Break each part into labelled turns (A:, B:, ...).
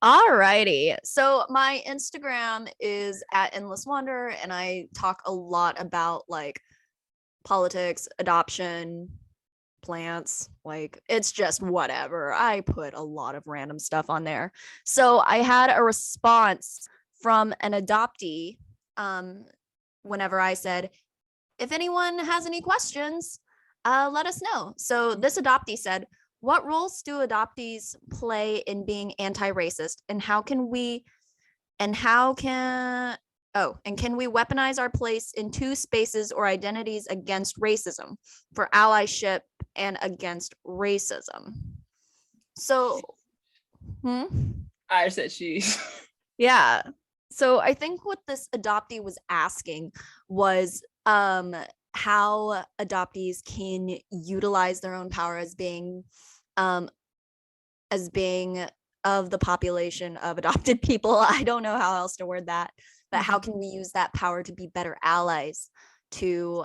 A: Alrighty. So my Instagram is at Endless Wonder, and I talk a lot about like politics, adoption, plants. Like it's just whatever. I put a lot of random stuff on there. So I had a response from an adoptee whenever I said, if anyone has any questions, let us know. So this adoptee said, what roles do adoptees play in being anti-racist, and can we weaponize our place in two spaces or identities against racism, for allyship and against racism? So,
B: I said she's.
A: Yeah. So I think what this adoptee was asking was how adoptees can utilize their own power um as being of the population of adopted people. I don't know how else to word that, but how can we use that power to be better allies to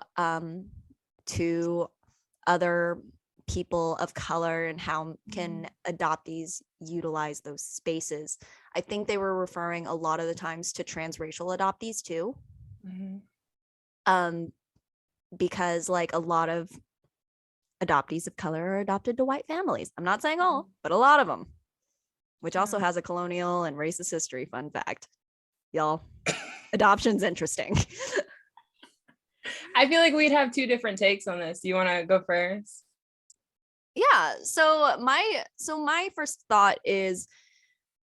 A: other people of color, and how can adoptees utilize those spaces? I think they were referring a lot of the times to transracial adoptees too. Because like a lot of adoptees of color are adopted to white families. I'm not saying all, but a lot of them, which also has a colonial and racist history. Fun fact, y'all. Adoption's interesting.
B: I feel like we'd have two different takes on this. Do you want to go first?
A: Yeah. So my first thought is,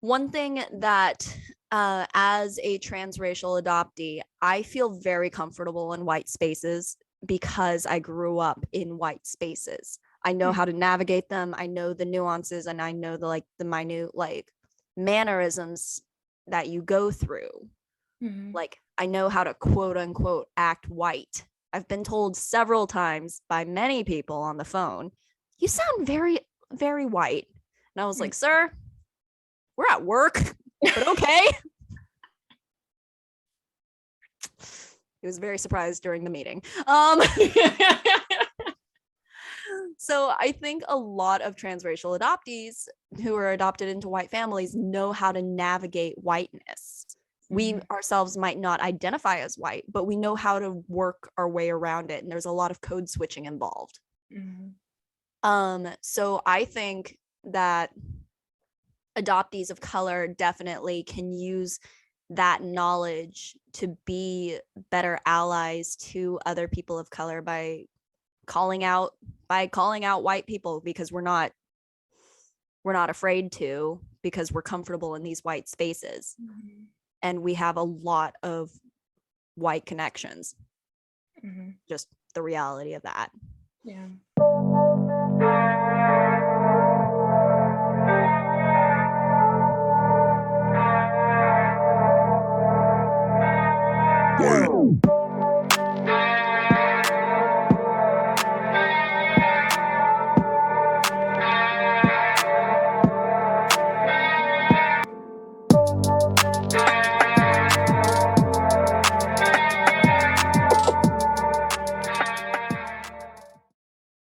A: one thing that as a transracial adoptee, I feel very comfortable in white spaces because I grew up in white spaces. I know how to navigate them. I know the nuances, and I know the minute mannerisms that you go through. Like I know how to quote unquote act white. I've been told several times by many people on the phone, you sound very, very white. And I was like, sir, we're at work, but okay. He was very surprised during the meeting. So I think a lot of transracial adoptees who are adopted into white families know how to navigate whiteness. We ourselves might not identify as white, but we know how to work our way around it. And there's a lot of code switching involved. So I think that adoptees of color definitely can use that knowledge to be better allies to other people of color by calling out white people, because we're not afraid to, because we're comfortable in these white spaces. And we have a lot of white connections. Just the reality of that.
B: Yeah.